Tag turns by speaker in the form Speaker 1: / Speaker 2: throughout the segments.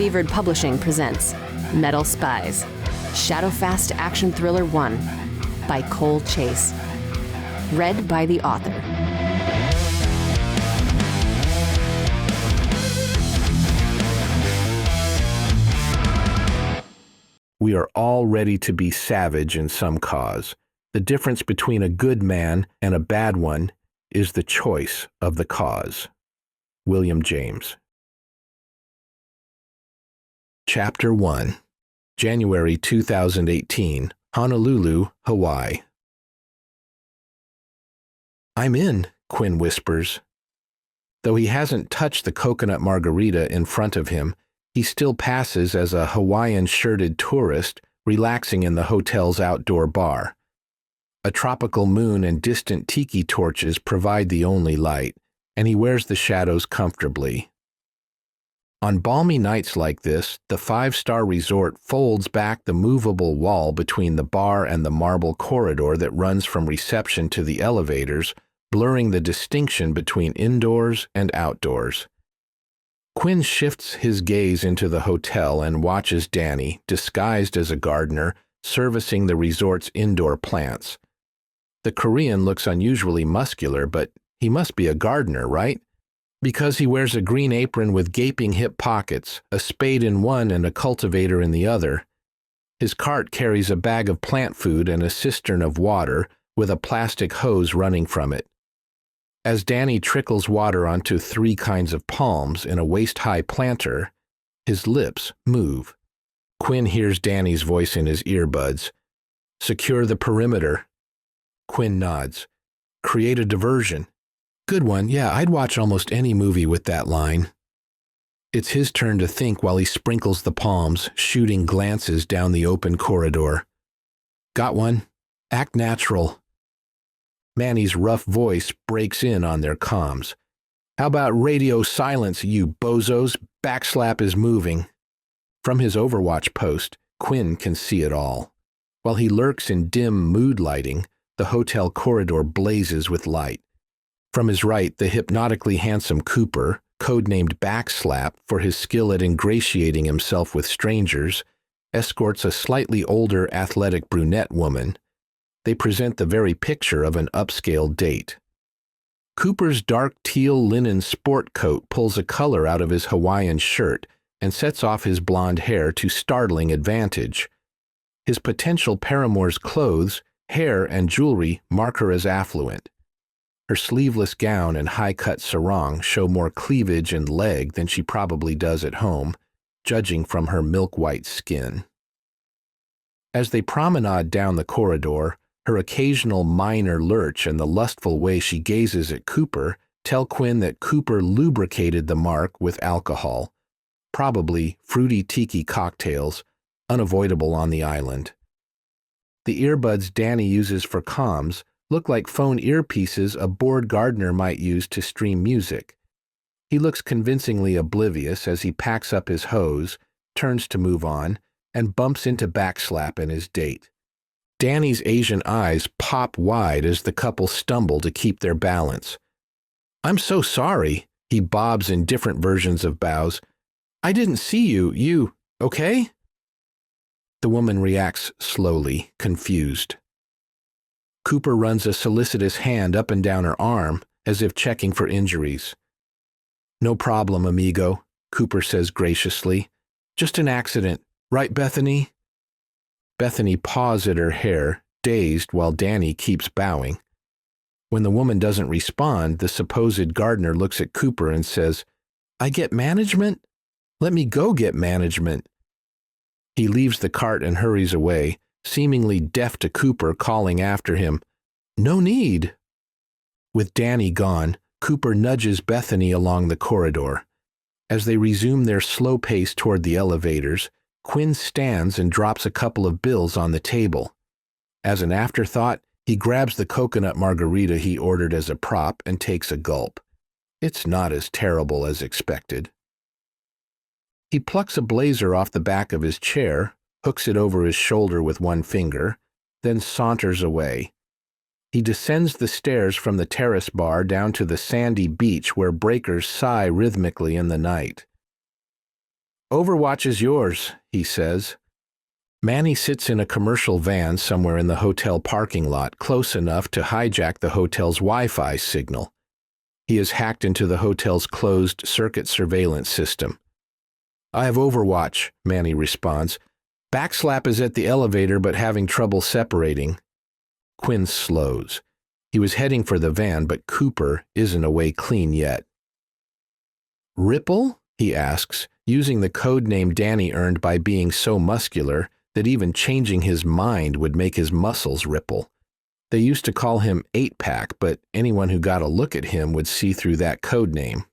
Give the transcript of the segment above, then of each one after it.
Speaker 1: Fevered Publishing presents Metal Spies, Shadowfast Action Thriller 1 by Cole Chase. Read by the author.
Speaker 2: We are all ready to be savage in some cause. The difference between a good man and a bad one is the choice of the cause. William James. Chapter 1. January 2018, Honolulu, Hawaii. "I'm in," Quinn whispers. Though he hasn't touched the coconut margarita in front of him, he still passes as a Hawaiian-shirted tourist relaxing in the hotel's outdoor bar. A tropical moon and distant tiki torches provide the only light, and he wears the shadows comfortably. On balmy nights like this, the five-star resort folds back the movable wall between the bar and the marble corridor that runs from reception to the elevators, blurring the distinction between indoors and outdoors. Quinn shifts his gaze into the hotel and watches Danny, disguised as a gardener, servicing the resort's indoor plants. The Korean looks unusually muscular, but he must be a gardener, right? Because he wears a green apron with gaping hip pockets, a spade in one and a cultivator in the other. His cart carries a bag of plant food and a cistern of water with a plastic hose running from it. As Danny trickles water onto 3 kinds of palms in a waist-high planter, his lips move. Quinn hears Danny's voice in his earbuds. "Secure the perimeter." Quinn nods. "Create a diversion." "Good one, yeah, I'd watch almost any movie with that line." It's his turn to think while he sprinkles the palms, shooting glances down the open corridor. "Got one. Act natural." Manny's rough voice breaks in on their comms. "How about radio silence, you bozos? Backslap is moving." From his Overwatch post, Quinn can see it all. While he lurks in dim mood lighting, the hotel corridor blazes with light. From his right, the hypnotically handsome Cooper, codenamed Backslap for his skill at ingratiating himself with strangers, escorts a slightly older athletic brunette woman. They present the very picture of an upscale date. Cooper's dark teal linen sport coat pulls a color out of his Hawaiian shirt and sets off his blonde hair to startling advantage. His potential paramour's clothes, hair, and jewelry mark her as affluent. Her sleeveless gown and high-cut sarong show more cleavage and leg than she probably does at home, judging from her milk-white skin. As they promenade down the corridor, her occasional minor lurch and the lustful way she gazes at Cooper tell Quinn that Cooper lubricated the mark with alcohol, probably fruity tiki cocktails, unavoidable on the island. The earbuds Danny uses for comms look like phone earpieces a bored gardener might use to stream music. He looks convincingly oblivious as he packs up his hose, turns to move on, and bumps into Backslap and his date. Danny's Asian eyes pop wide as the couple stumble to keep their balance. "I'm so sorry," he bobs in different versions of bows. "I didn't see you. You okay?" The woman reacts slowly, confused. Cooper runs a solicitous hand up and down her arm, as if checking for injuries. "No problem, amigo," Cooper says graciously. "Just an accident. Right, Bethany?" Bethany paws at her hair, dazed while Danny keeps bowing. When the woman doesn't respond, the supposed gardener looks at Cooper and says, "I get management? Let me go get management." He leaves the cart and hurries away, seemingly deaf to Cooper calling after him, "No need." With Danny gone, Cooper nudges Bethany along the corridor. As they resume their slow pace toward the elevators, Quinn stands and drops a couple of bills on the table. As an afterthought, he grabs the coconut margarita he ordered as a prop and takes a gulp. It's not as terrible as expected. He plucks a blazer off the back of his chair, hooks it over his shoulder with one finger, then saunters away. He descends the stairs from the terrace bar down to the sandy beach where breakers sigh rhythmically in the night. Overwatch is yours, he says. Manny sits in a commercial van somewhere in the hotel parking lot, close enough to hijack the hotel's Wi-Fi signal. He has hacked into the hotel's closed-circuit surveillance system. I have Overwatch, Manny responds. Backslap is at the elevator but having trouble separating. Quinn slows. He was heading for the van, but Cooper isn't away clean yet. Ripple? He asks, using the code name Danny earned by being so muscular that even changing his mind would make his muscles ripple. They used to call him 8-Pack, but anyone who got a look at him would see through that code name.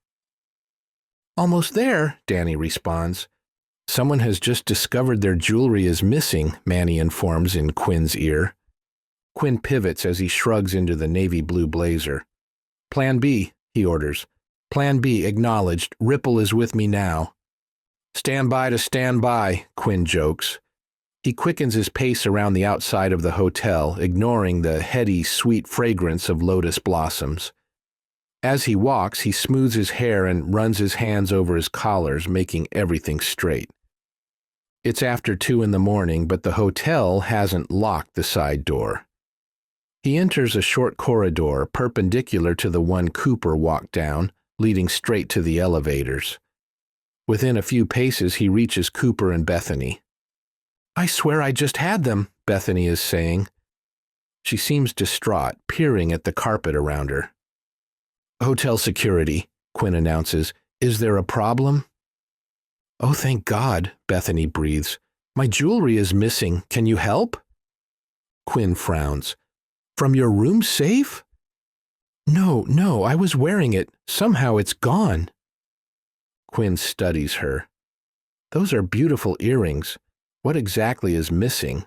Speaker 2: Almost there, Danny responds. Someone has just discovered their jewelry is missing, Manny informs in Quinn's ear. Quinn pivots as he shrugs into the navy blue blazer. Plan B, he orders. Plan B acknowledged. Ripple is with me now. Stand by to stand by, Quinn jokes. He quickens his pace around the outside of the hotel, ignoring the heady, sweet fragrance of lotus blossoms. As he walks, he smooths his hair and runs his hands over his collars, making everything straight. It's after 2 a.m, but the hotel hasn't locked the side door. He enters a short corridor perpendicular to the one Cooper walked down, leading straight to the elevators. Within a few paces, he reaches Cooper and Bethany. I swear I just had them, Bethany is saying. She seems distraught, peering at the carpet around her. Hotel security, Quinn announces. Is there a problem? Oh, thank God, Bethany breathes. My jewelry is missing. Can you help? Quinn frowns. From your room safe? No, I was wearing it. Somehow it's gone. Quinn studies her. Those are beautiful earrings. What exactly is missing?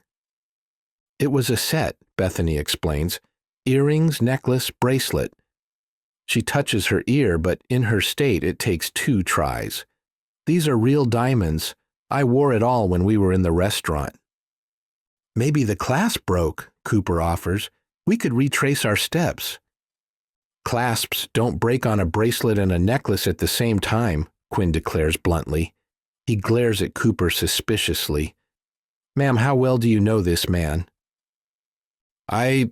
Speaker 2: It was a set, Bethany explains. Earrings, necklace, bracelet. She touches her ear, but in her state it takes 2 tries. These are real diamonds. I wore it all when we were in the restaurant. Maybe the clasp broke, Cooper offers. We could retrace our steps. Clasps don't break on a bracelet and a necklace at the same time, Quinn declares bluntly. He glares at Cooper suspiciously. Ma'am, how well do you know this man? Her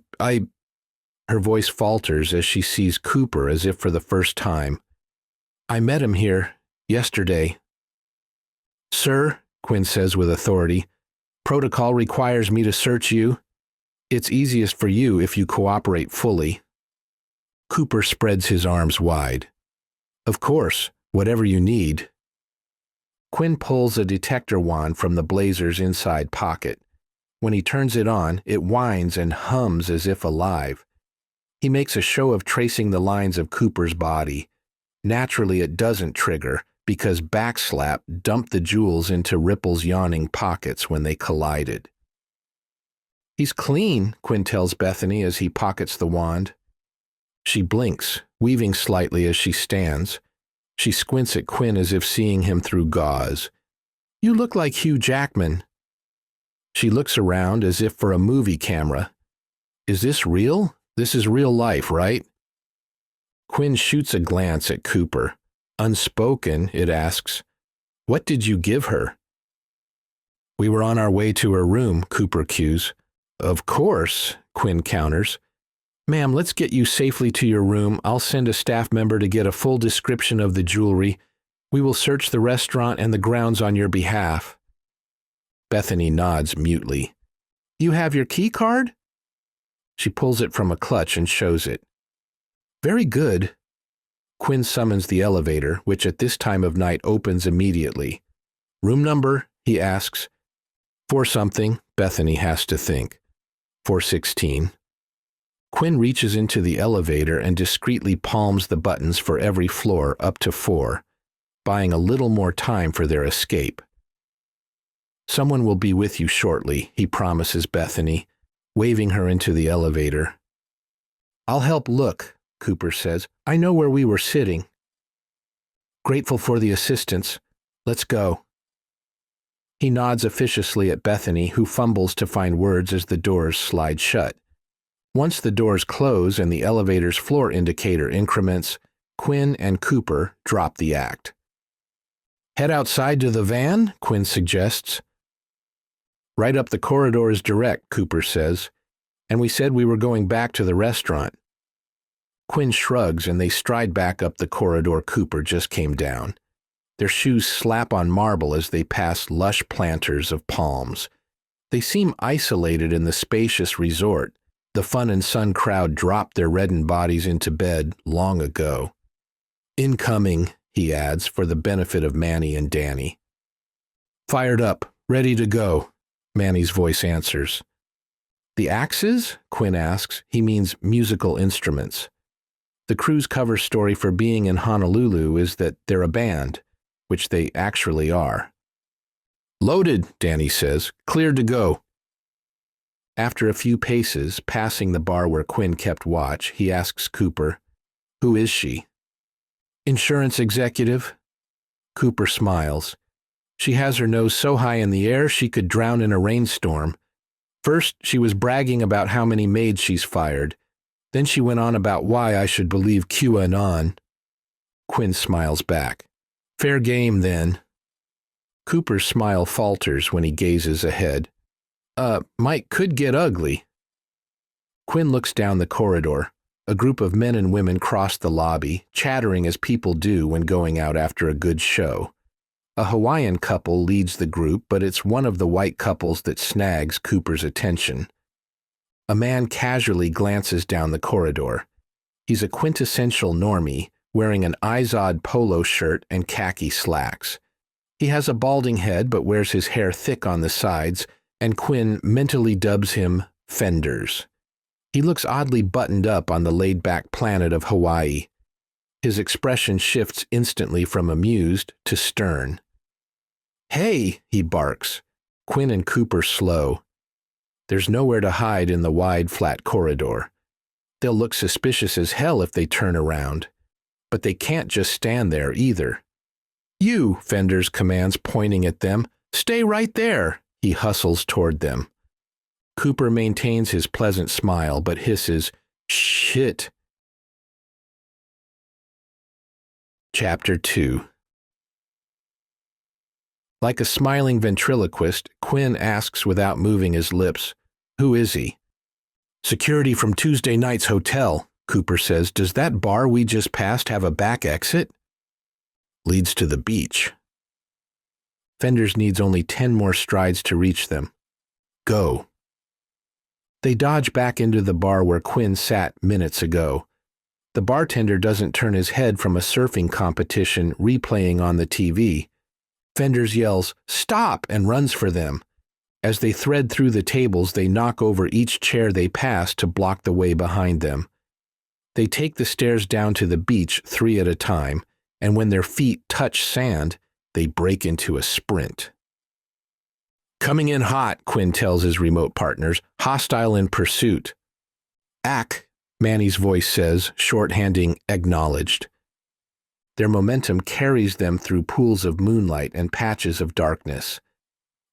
Speaker 2: voice falters as she sees Cooper as if for the first time. I met him here yesterday. Sir, Quinn says with authority, protocol requires me to search you. It's easiest for you if you cooperate fully. Cooper spreads his arms wide. Of course, whatever you need. Quinn pulls a detector wand from the blazer's inside pocket. When he turns it on, it whines and hums as if alive. He makes a show of tracing the lines of Cooper's body. Naturally, it doesn't trigger, because Backslap dumped the jewels into Ripple's yawning pockets when they collided. He's clean, Quinn tells Bethany as he pockets the wand. She blinks, weaving slightly as she stands. She squints at Quinn as if seeing him through gauze. You look like Hugh Jackman. She looks around as if for a movie camera. Is this real? This is real life, right? Quinn shoots a glance at Cooper. Unspoken, it asks, What did you give her? We were on our way to her room, Cooper cues. Of course, Quinn counters. Ma'am, let's get you safely to your room. I'll send a staff member to get a full description of the jewelry. We will search the restaurant and the grounds on your behalf. Bethany nods mutely. You have your key card? She pulls it from a clutch and shows it. Very good. Quinn summons the elevator, which at this time of night opens immediately. Room number? He asks. 4 something, Bethany has to think. 416. Quinn reaches into the elevator and discreetly palms the buttons for every floor up to 4, buying a little more time for their escape. Someone will be with you shortly, he promises Bethany, waving her into the elevator. I'll help look, Cooper says. I know where we were sitting. Grateful for the assistance. Let's go. He nods officiously at Bethany, who fumbles to find words as the doors slide shut. Once the doors close and the elevator's floor indicator increments, Quinn and Cooper drop the act. Head outside to the van, Quinn suggests. Right up the corridor is direct, Cooper says, and we said we were going back to the restaurant. Quinn shrugs and they stride back up the corridor Cooper just came down. Their shoes slap on marble as they pass lush planters of palms. They seem isolated in the spacious resort. The Fun and Sun crowd dropped their reddened bodies into bed long ago. Incoming, he adds, for the benefit of Manny and Danny. Fired up, ready to go, Manny's voice answers. The axes? Quinn asks. He means musical instruments. The crew's cover story for being in Honolulu is that they're a band, which they actually are. Loaded, Danny says. Cleared to go. After a few paces, passing the bar where Quinn kept watch, he asks Cooper, "Who is she?" Insurance executive. Cooper smiles. She has her nose so high in the air she could drown in a rainstorm. First, she was bragging about how many maids she's fired. Then she went on about why I should believe QAnon. Quinn smiles back. Fair game, then. Cooper's smile falters when he gazes ahead. Mike could get ugly. Quinn looks down the corridor. A group of men and women cross the lobby, chattering as people do when going out after a good show. A Hawaiian couple leads the group, but it's one of the white couples that snags Cooper's attention. A man casually glances down the corridor. He's a quintessential normie, wearing an Izod polo shirt and khaki slacks. He has a balding head but wears his hair thick on the sides, and Quinn mentally dubs him Fenders. He looks oddly buttoned up on the laid-back planet of Hawaii. His expression shifts instantly from amused to stern. Hey, he barks. Quinn and Cooper slow. There's nowhere to hide in the wide, flat corridor. They'll look suspicious as hell if they turn around. But they can't just stand there either. You, Fenders commands, pointing at them. Stay right there. He hustles toward them. Cooper maintains his pleasant smile, but hisses, Shit. Chapter 2. Like a smiling ventriloquist, Quinn asks without moving his lips, Who is he? Security from Tuesday night's hotel, Cooper says. Does that bar we just passed have a back exit? Leads to the beach. Fenders needs only 10 more strides to reach them. Go. They dodge back into the bar where Quinn sat minutes ago. The bartender doesn't turn his head from a surfing competition replaying on the TV. Fenders yells, Stop, and runs for them. As they thread through the tables, they knock over each chair they pass to block the way behind them. They take the stairs down to the beach 3 at a time, and when their feet touch sand, they break into a sprint. Coming in hot, Quinn tells his remote partners, hostile in pursuit. Ack, Manny's voice says, shorthanding acknowledged. Their momentum carries them through pools of moonlight and patches of darkness.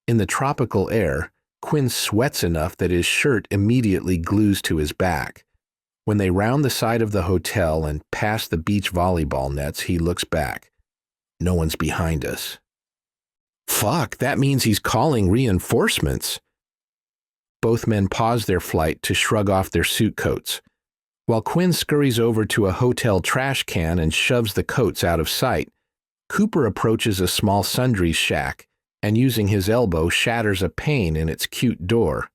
Speaker 2: In the tropical air, Quinn sweats enough that his shirt immediately glues to his back. When they round the side of the hotel and pass the beach volleyball nets, he looks back. No one's behind us. Fuck, that means he's calling reinforcements. Both men pause their flight to shrug off their suit coats. While Quinn scurries over to a hotel trash can and shoves the coats out of sight, Cooper approaches a small sundries shack and using his elbow shatters a pane in its cute door.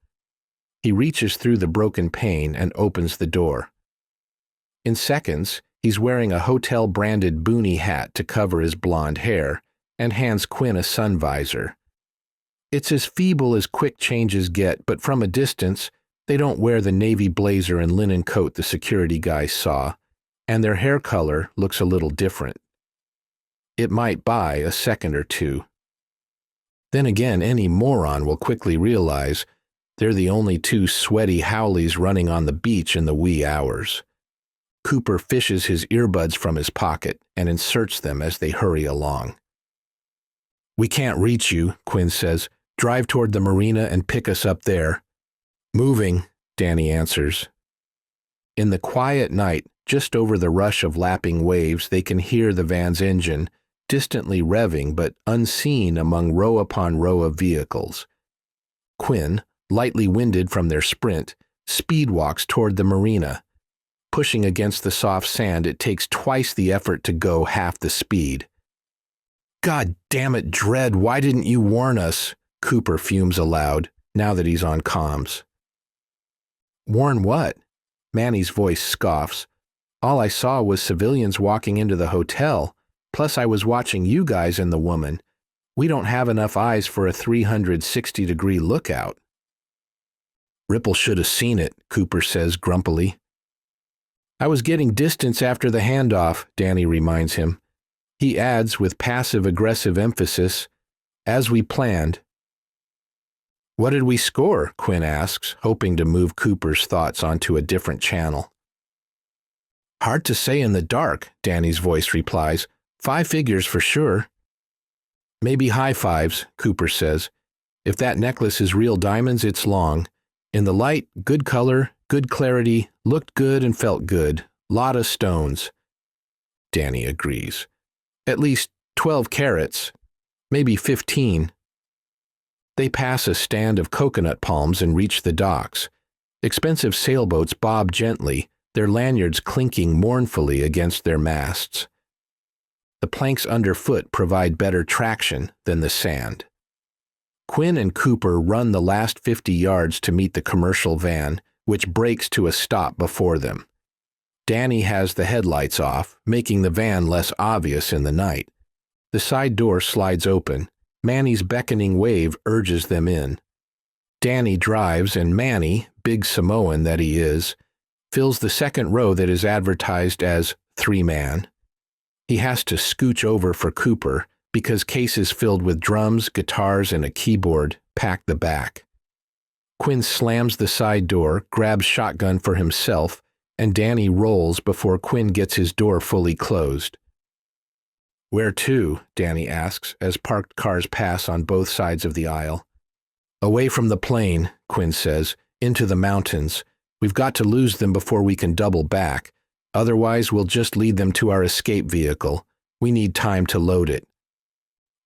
Speaker 2: He reaches through the broken pane and opens the door. In seconds, he's wearing a hotel-branded boonie hat to cover his blonde hair and hands Quinn a sun visor. It's as feeble as quick changes get, but from a distance, they don't wear the navy blazer and linen coat the security guys saw, and their hair color looks a little different. It might buy a second or two. Then again, any moron will quickly realize they're the only 2 sweaty howlies running on the beach in the wee hours. Cooper fishes his earbuds from his pocket and inserts them as they hurry along. We can't reach you, Quinn says. Drive toward the marina and pick us up there. Moving, Danny answers. In the quiet night, just over the rush of lapping waves, they can hear the van's engine, distantly revving but unseen among row upon row of vehicles. Quinn, lightly winded from their sprint, speed walks toward the marina. Pushing against the soft sand, it takes twice the effort to go half the speed. "God damn it, Dredd, why didn't you warn us?" Cooper fumes aloud, now that he's on comms. "Warn what?" Manny's voice scoffs. "All I saw was civilians walking into the hotel, plus I was watching you guys and the woman. We don't have enough eyes for a 360-degree lookout." "Ripple should have seen it," Cooper says grumpily. "I was getting distance after the handoff," Danny reminds him. He adds with passive-aggressive emphasis, "as we planned." "What did we score?" Quinn asks, hoping to move Cooper's thoughts onto a different channel. "Hard to say in the dark," Danny's voice replies. "5 figures for sure." "Maybe high fives," Cooper says. "If that necklace is real diamonds, it's long. In the light, good color, good clarity, looked good and felt good. Lot of stones." Danny agrees. "At least 12 carats, maybe 15. They pass a stand of coconut palms and reach the docks. Expensive sailboats bob gently, their lanyards clinking mournfully against their masts. The planks underfoot provide better traction than the sand. Quinn and Cooper run the last 50 yards to meet the commercial van, which brakes to a stop before them. Danny has the headlights off, making the van less obvious in the night. The side door slides open. Manny's beckoning wave urges them in. Danny drives, and Manny, big Samoan that he is, fills the second row that is advertised as 3-man. He has to scooch over for Cooper because cases filled with drums, guitars, and a keyboard pack the back. Quinn slams the side door, grabs shotgun for himself, and Danny rolls before Quinn gets his door fully closed. "Where to?" Danny asks as parked cars pass on both sides of the aisle. "Away from the plane," Quinn says, "into the mountains. We've got to lose them before we can double back. Otherwise, we'll just lead them to our escape vehicle. We need time to load it."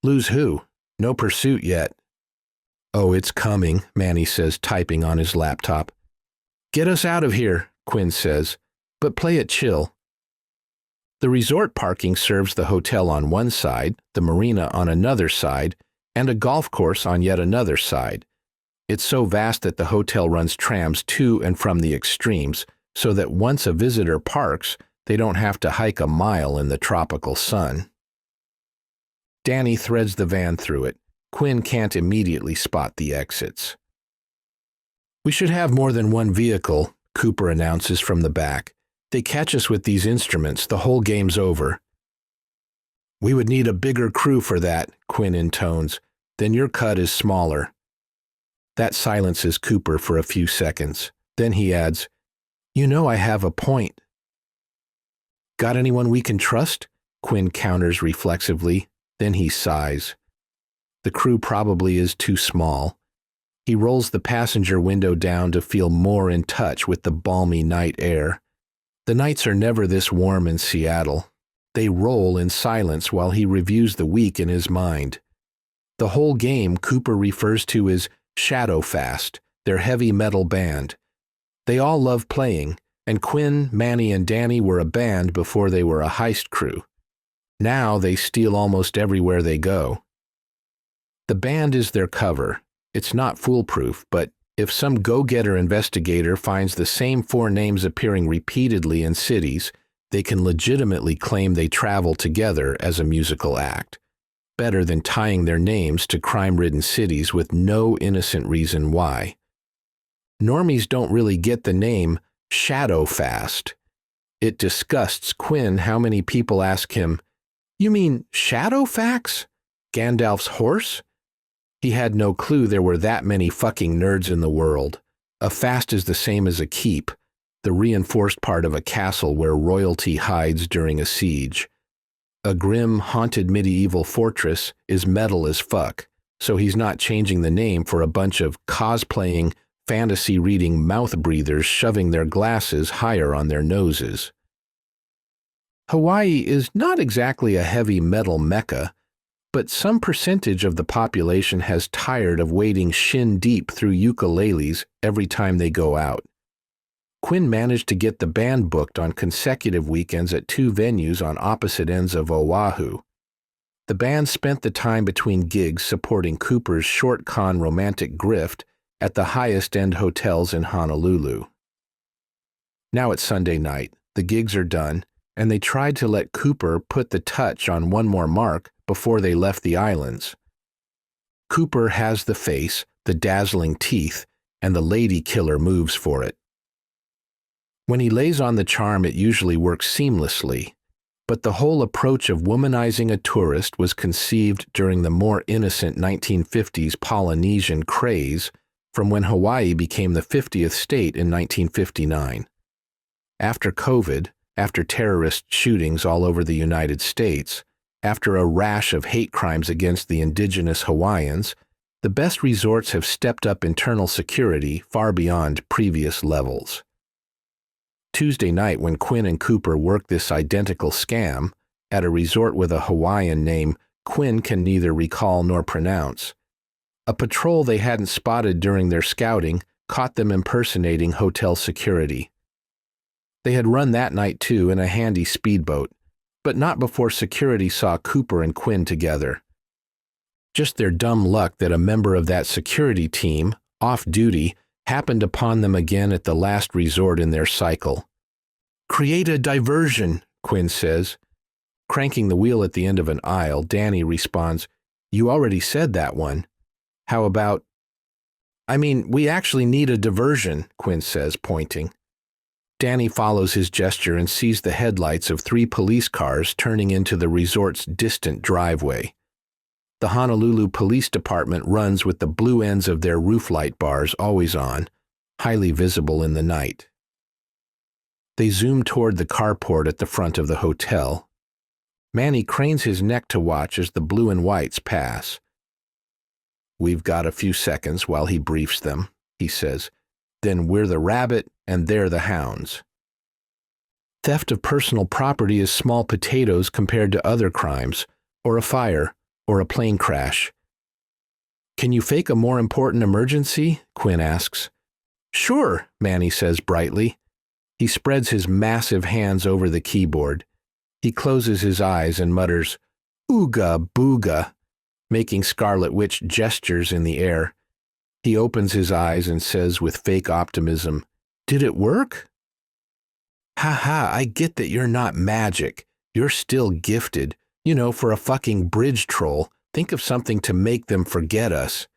Speaker 2: "Lose who? No pursuit yet." "Oh, it's coming," Manny says, typing on his laptop. "Get us out of here," Quinn says, "but play it chill." The resort parking serves the hotel on one side, the marina on another side, and a golf course on yet another side. It's so vast that the hotel runs trams to and from the extremes, so that once a visitor parks, they don't have to hike a mile in the tropical sun. Danny threads the van through it. Quinn can't immediately spot the exits. "We should have more than one vehicle," Cooper announces from the back. "They catch us with these instruments, the whole game's over." "We would need a bigger crew for that," Quinn intones. "Then your cut is smaller." That silences Cooper for a few seconds. Then he adds, "You know I have a point." "Got anyone we can trust?" Quinn counters reflexively. Then he sighs. The crew probably is too small. He rolls the passenger window down to feel more in touch with the balmy night air. The nights are never this warm in Seattle. They roll in silence while he reviews the week in his mind. The whole game Cooper refers to as Shadowfast, their heavy metal band. They all love playing, and Quinn, Manny, and Danny were a band before they were a heist crew. Now they steal almost everywhere they go. The band is their cover. It's not foolproof, but if some go-getter investigator finds the same 4 names appearing repeatedly in cities, they can legitimately claim they travel together as a musical act. Better than tying their names to crime-ridden cities with no innocent reason why. Normies don't really get the name Shadowfast. It disgusts Quinn how many people ask him, "You mean Shadowfax? Gandalf's horse?" He had no clue there were that many fucking nerds in the world. A fast is the same as a keep, the reinforced part of a castle where royalty hides during a siege. A grim, haunted medieval fortress is metal as fuck, so he's not changing the name for a bunch of cosplaying, fantasy-reading mouth-breathers shoving their glasses higher on their noses. Hawaii is not exactly a heavy metal mecca, but some percentage of the population has tired of wading shin-deep through ukuleles every time they go out. Quinn managed to get the band booked on consecutive weekends at 2 venues on opposite ends of Oahu. The band spent the time between gigs supporting Cooper's short-con romantic grift at the highest-end hotels in Honolulu. Now it's Sunday night, the gigs are done, and they tried to let Cooper put the touch on one more mark before they left the islands. Cooper has the face, the dazzling teeth, and the lady killer moves for it. When he lays on the charm, it usually works seamlessly, but the whole approach of womanizing a tourist was conceived during the more innocent 1950s Polynesian craze from when Hawaii became the 50th state in 1959. After COVID, after terrorist shootings all over the United States, after a rash of hate crimes against the indigenous Hawaiians, the best resorts have stepped up internal security far beyond previous levels. Tuesday night, when Quinn and Cooper worked this identical scam at a resort with a Hawaiian name Quinn can neither recall nor pronounce, a patrol they hadn't spotted during their scouting caught them impersonating hotel security. They had run that night too in a handy speedboat, but not before security saw Cooper and Quinn together. Just their dumb luck that a member of that security team, off duty, happened upon them again at the last resort in their cycle. "Create a diversion," Quinn says. Cranking the wheel at the end of an aisle, Danny responds, "You already said that one. How about—" "We actually need a diversion," Quinn says, pointing. Danny follows his gesture and sees the headlights of 3 police cars turning into the resort's distant driveway. The Honolulu Police Department runs with the blue ends of their roof light bars always on, highly visible in the night. They zoom toward the carport at the front of the hotel. Manny cranes his neck to watch as the blue and whites pass. "We've got a few seconds while he briefs them," he says. "Then we're the rabbit and they're the hounds." Theft of personal property is small potatoes compared to other crimes, or a fire, or a plane crash. "Can you fake a more important emergency?" Quinn asks. "Sure," Manny says brightly. He spreads his massive hands over the keyboard. He closes his eyes and mutters, "Ooga booga," making Scarlet Witch gestures in the air. He opens his eyes and says with fake optimism, "Did it work?" "Ha ha, I get that you're not magic. You're still gifted. For a fucking bridge troll, think of something to make them forget us."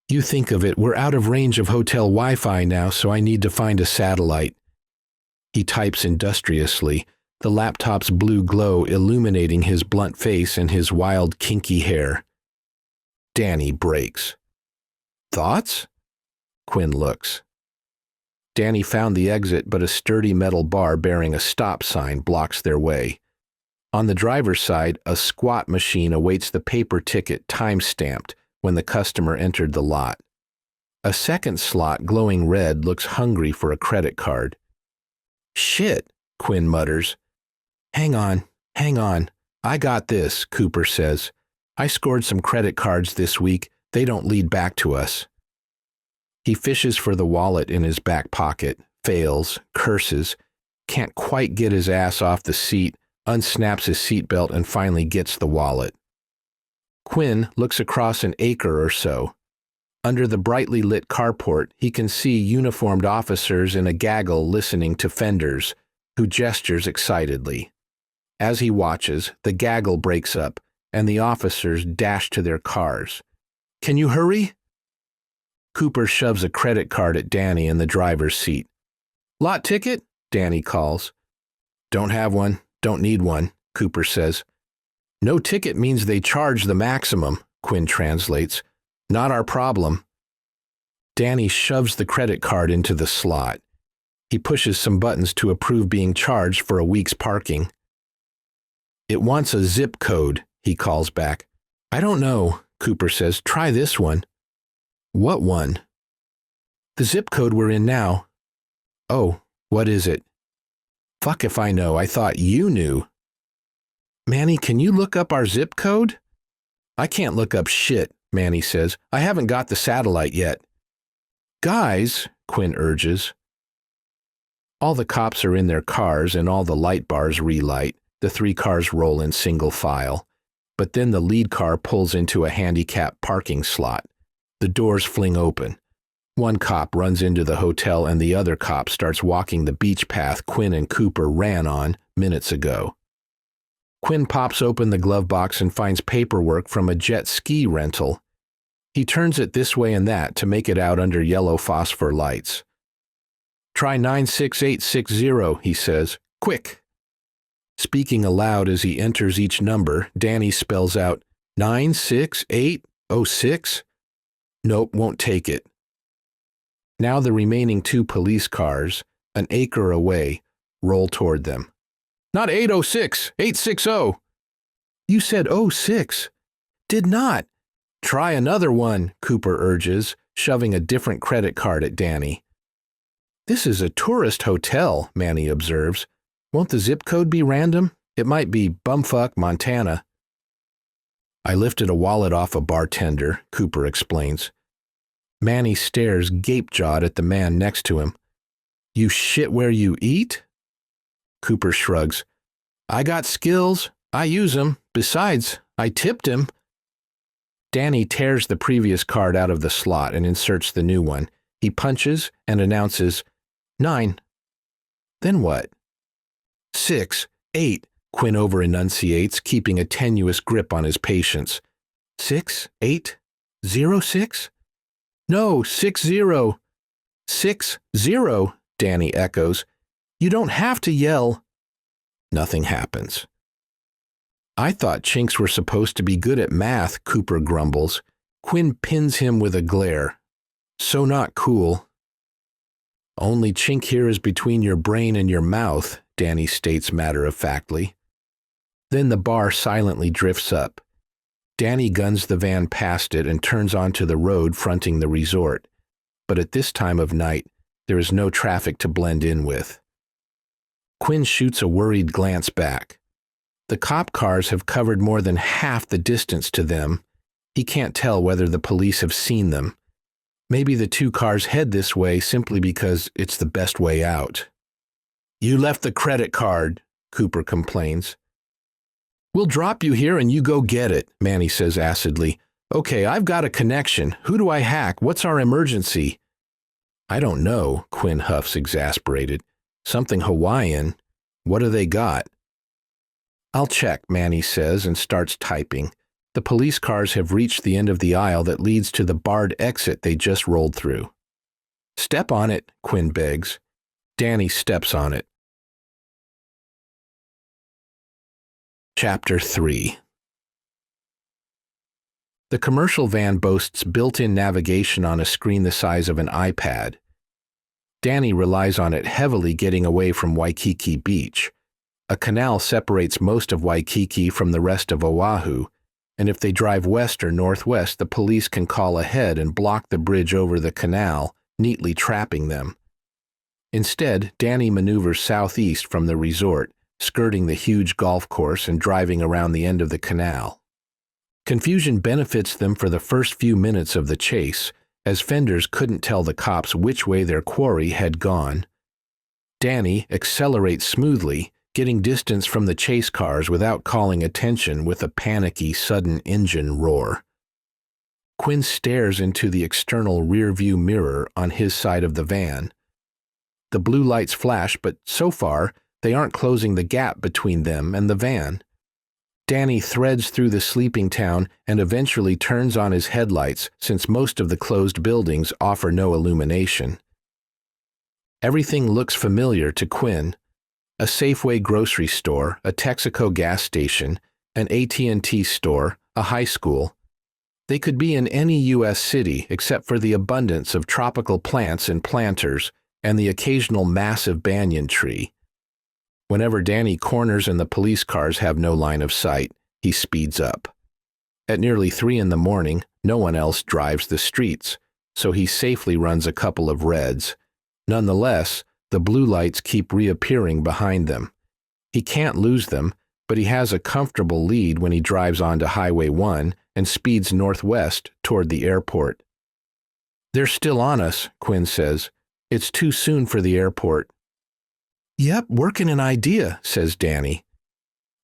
Speaker 2: "You think of it, we're out of range of hotel Wi-Fi now, so I need to find a satellite." He types industriously, the laptop's blue glow illuminating his blunt face and his wild, kinky hair. Danny breaks. "Thoughts?" Quinn looks. Danny found the exit, but a sturdy metal bar bearing a stop sign blocks their way. On the driver's side, a squat machine awaits the paper ticket time-stamped when the customer entered the lot. A second slot, glowing red, looks hungry for a credit card. "Shit," Quinn mutters. Hang on. I got this," Cooper says. "I scored some credit cards this week. They don't lead back to us." He fishes for the wallet in his back pocket, fails, curses, can't quite get his ass off the seat, unsnaps his seatbelt, and finally gets the wallet. Quinn looks across an acre or so. Under the brightly lit carport, he can see uniformed officers in a gaggle listening to fenders, who gestures excitedly. As he watches, the gaggle breaks up, and the officers dash to their cars. "Can you hurry?" Cooper shoves a credit card at Danny in the driver's seat. "Lot ticket?" Danny calls. "Don't have one. Don't need one," Cooper says. "No ticket means they charge the maximum," Quinn translates. "Not our problem." Danny shoves the credit card into the slot. He pushes some buttons to approve being charged for a week's parking. "It wants a zip code," he calls back. "I don't know," Cooper says. "Try this one." "What one?" "The zip code we're in now." "Oh, what is it?" Fuck if I know. I thought you knew. Manny, can you look up our zip code? I can't look up shit, Manny says. I haven't got the satellite yet. Guys, Quinn urges. All the cops are in their cars and all the light bars relight. The 3 cars roll in single file. But then the lead car pulls into a handicapped parking slot. The doors fling open. One cop runs into the hotel and the other cop starts walking the beach path Quinn and Cooper ran on minutes ago. Quinn pops open the glove box and finds paperwork from a jet ski rental. He turns it this way and that to make it out under yellow phosphor lights. Try 96860, he says. Quick! Speaking aloud as he enters each number, Danny spells out 96806. Nope, won't take it. Now the remaining 2 police cars, an acre away, roll toward them. Not 806, 860. You said 06. Did not. Try another one, Cooper urges, shoving a different credit card at Danny. This is a tourist hotel, Manny observes. Won't the zip code be random? It might be bumfuck, Montana. I lifted a wallet off a bartender, Cooper explains. Manny stares gape-jawed at the man next to him. You shit where you eat? Cooper shrugs. I got skills. I use 'em. Besides, I tipped him. Danny tears the previous card out of the slot and inserts the new one. He punches and announces, 9. Then what? 6, 8, Quinn over-enunciates, keeping a tenuous grip on his patience. 6, 8, 0, 6? No, 60. 60, Danny echoes. You don't have to yell. Nothing happens. I thought chinks were supposed to be good at math, Cooper grumbles. Quinn pins him with a glare. So not cool. Only chink here is between your brain and your mouth, Danny states matter-of-factly. Then the bar silently drifts up. Danny guns the van past it and turns onto the road fronting the resort. But at this time of night, there is no traffic to blend in with. Quinn shoots a worried glance back. The cop cars have covered more than half the distance to them. He can't tell whether the police have seen them. Maybe the 2 cars head this way simply because it's the best way out. You left the credit card, Cooper complains. We'll drop you here and you go get it, Manny says acidly. Okay, I've got a connection. Who do I hack? What's our emergency? I don't know, Quinn huffs exasperated. Something Hawaiian. What do they got? I'll check, Manny says and starts typing. The police cars have reached the end of the aisle that leads to the barred exit they just rolled through. Step on it, Quinn begs. Danny steps on it. Chapter 3. The commercial van boasts built-in navigation on a screen the size of an iPad. Danny relies on it heavily getting away from Waikiki Beach. A canal separates most of Waikiki from the rest of Oahu, and if they drive west or northwest, the police can call ahead and block the bridge over the canal, neatly trapping them. Instead, Danny maneuvers southeast from the resort, skirting the huge golf course and driving around the end of the canal. Confusion benefits them for the first few minutes of the chase, as fenders couldn't tell the cops which way their quarry had gone. Danny accelerates smoothly, getting distance from the chase cars without calling attention with a panicky, sudden engine roar. Quinn stares into the external rear-view mirror on his side of the van. The blue lights flash, but so far, they aren't closing the gap between them and the van. Danny threads through the sleeping town and eventually turns on his headlights since most of the closed buildings offer no illumination. Everything looks familiar to Quinn. A Safeway grocery store, a Texaco gas station, an AT&T store, a high school. They could be in any U.S. city except for the abundance of tropical plants and planters and the occasional massive banyan tree. Whenever Danny corners and the police cars have no line of sight, he speeds up. At nearly 3 a.m, no one else drives the streets, so he safely runs a couple of reds. Nonetheless, The blue lights keep reappearing behind them. He can't lose them, but he has a comfortable lead when he drives onto Highway 1 and speeds northwest toward the airport. "They're still on us," Quinn says. "It's too soon for the airport." "Yep, working an idea," says Danny.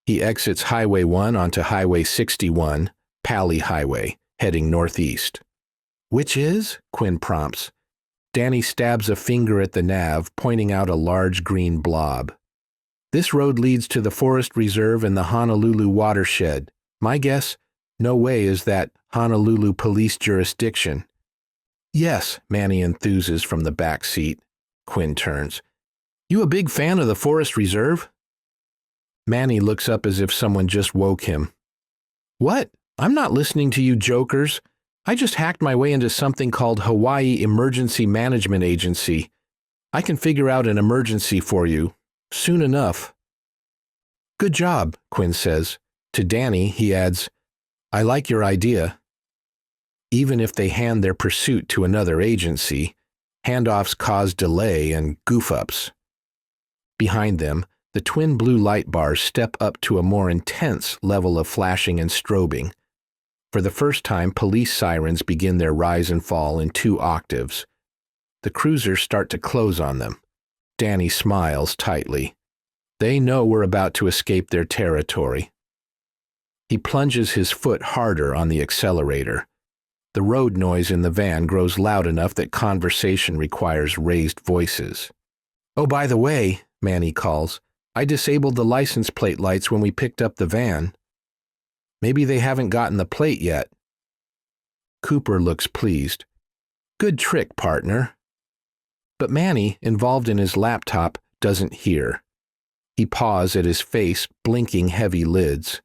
Speaker 2: He exits Highway 1 onto Highway 61, Pally Highway, heading northeast. "Which is?" Quinn prompts. Danny stabs a finger at the nav, pointing out a large green blob. "This road leads to the forest reserve and the Honolulu watershed. My guess, no way is that Honolulu police jurisdiction." "Yes," Manny enthuses from the back seat. Quinn turns. "You a big fan of the forest reserve?" Manny looks up as if someone just woke him. "What? I'm not listening to you jokers. I just hacked my way into something called Hawaii Emergency Management Agency. I can figure out an emergency for you. Soon enough." "Good job," Quinn says. To Danny, he adds, "I like your idea." Even if they hand their pursuit to another agency, handoffs cause delay and goof-ups. Behind them, the twin blue light bars step up to a more intense level of flashing and strobing. For the first time, police sirens begin their rise and fall in 2 octaves. The cruisers start to close on them. Danny smiles tightly. They know we're about to escape their territory. He plunges his foot harder on the accelerator. The road noise in the van grows loud enough that conversation requires raised voices. "Oh, by the way," Manny calls, "I disabled the license plate lights when we picked up the van. Maybe they haven't gotten the plate yet." Cooper looks pleased. "Good trick, partner." But Manny, involved in his laptop, doesn't hear. He paws at his face, blinking heavy lids.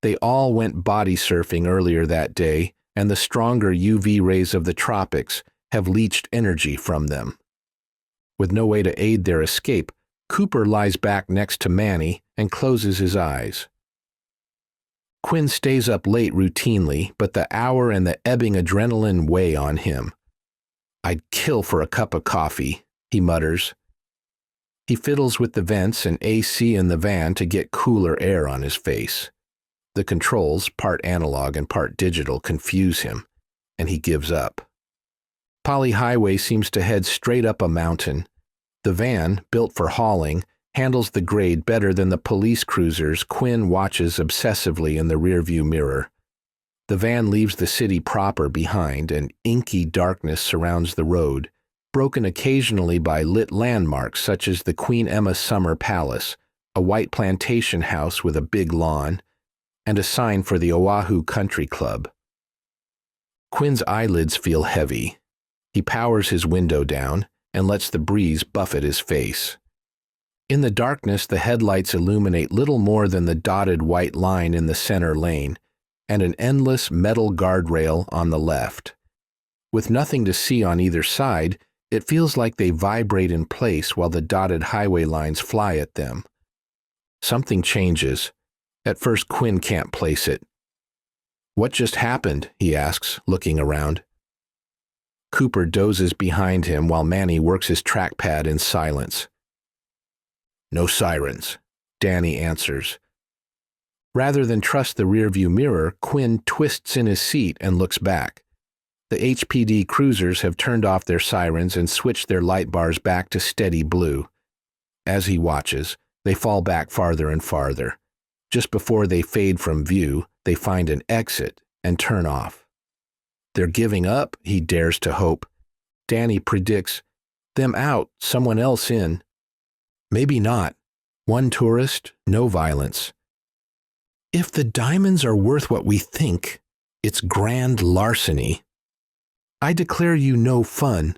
Speaker 2: They all went body surfing earlier that day, and the stronger UV rays of the tropics have leached energy from them. With no way to aid their escape, Cooper lies back next to Manny and closes his eyes. Quinn stays up late routinely, but the hour and the ebbing adrenaline weigh on him. "I'd kill for a cup of coffee," he mutters. He fiddles with the vents and AC in the van to get cooler air on his face. The controls, part analog and part digital, confuse him, and he gives up. Pally Highway seems to head straight up a mountain. The van, built for hauling, handles the grade better than the police cruisers Quinn watches obsessively in the rearview mirror. The van leaves the city proper behind, and inky darkness surrounds the road, broken occasionally by lit landmarks such as the Queen Emma Summer Palace, a white plantation house with a big lawn, and a sign for the Oahu Country Club. Quinn's eyelids feel heavy. He powers his window down and lets the breeze buffet his face. In the darkness, the headlights illuminate little more than the dotted white line in the center lane, and an endless metal guardrail on the left. With nothing to see on either side, it feels like they vibrate in place while the dotted highway lines fly at them. Something changes. At first, Quinn can't place it. "What just happened?" he asks, looking around. Cooper dozes behind him while Manny works his trackpad in silence. "No sirens," Danny answers. Rather than trust the rearview mirror, Quinn twists in his seat and looks back. The HPD cruisers have turned off their sirens and switched their light bars back to steady blue. As he watches, they fall back farther and farther. Just before they fade from view, they find an exit and turn off. They're giving up, he dares to hope. Danny predicts, them out, someone else in. Maybe not. One tourist, no violence. If the diamonds are worth what we think, it's grand larceny. I declare you no fun.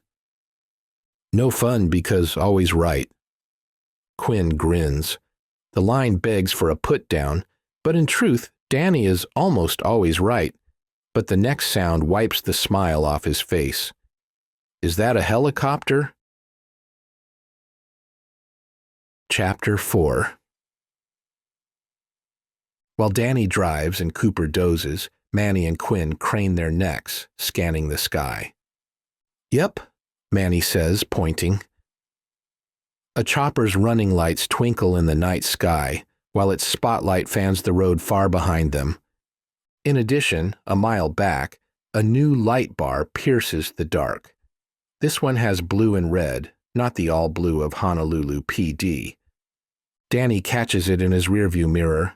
Speaker 2: No fun because always right. Quinn grins. The line begs for a put-down, but in truth, Danny is almost always right. But the next sound wipes the smile off his face. Is that a helicopter? Chapter 4. While Danny drives and Cooper dozes, Manny and Quinn crane their necks, scanning the sky. "Yep," Manny says, pointing. A chopper's running lights twinkle in the night sky, while its spotlight fans the road far behind them. In addition, a mile back, a new light bar pierces the dark. This one has blue and red, not the all-blue of Honolulu PD. Danny catches it in his rearview mirror.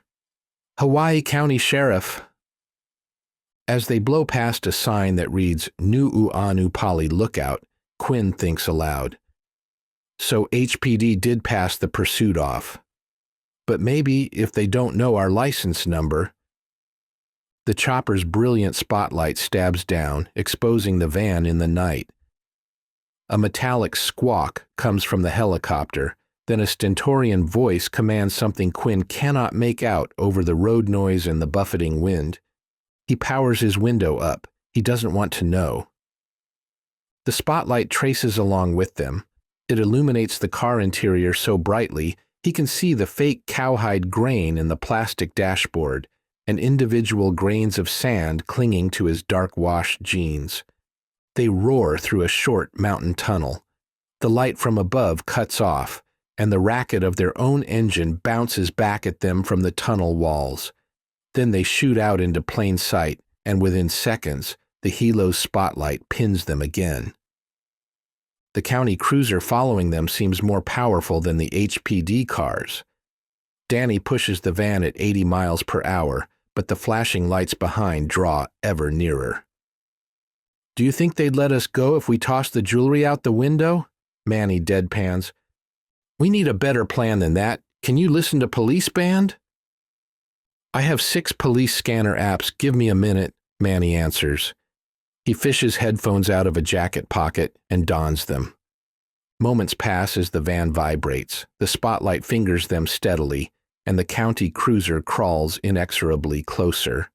Speaker 2: Hawaii County Sheriff. As they blow past a sign that reads Nu'uanu Pali Lookout, Quinn thinks aloud. So HPD did pass the pursuit off. But maybe if they don't know our license number. The chopper's brilliant spotlight stabs down, exposing the van in the night. A metallic squawk comes from the helicopter, then a stentorian voice commands something Quinn cannot make out over the road noise and the buffeting wind. He powers his window up. He doesn't want to know. The spotlight traces along with them. It illuminates the car interior so brightly he can see the fake cowhide grain in the plastic dashboard and individual grains of sand clinging to his dark-washed jeans. They roar through a short mountain tunnel. The light from above cuts off, and the racket of their own engine bounces back at them from the tunnel walls. Then they shoot out into plain sight, and within seconds, the helo's spotlight pins them again. The county cruiser following them seems more powerful than the HPD cars. Danny pushes the van at 80 miles per hour, but the flashing lights behind draw ever nearer. Do you think they'd let us go if we tossed the jewelry out the window? Manny deadpans. We need a better plan than that. Can you listen to Police Band? I have 6 police scanner apps. Give me a minute, Manny answers. He fishes headphones out of a jacket pocket and dons them. Moments pass as the van vibrates. The spotlight fingers them steadily, and the county cruiser crawls inexorably closer.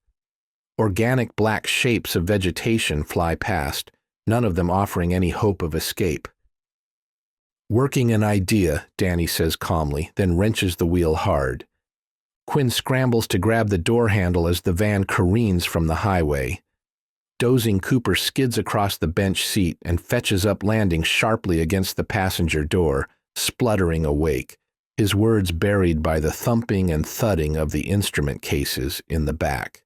Speaker 2: Organic black shapes of vegetation fly past, none of them offering any hope of escape. Working an idea, Danny says calmly, then wrenches the wheel hard. Quinn scrambles to grab the door handle as the van careens from the highway. Dozing Cooper skids across the bench seat and fetches up, landing sharply against the passenger door, spluttering awake, his words buried by the thumping and thudding of the instrument cases in the back.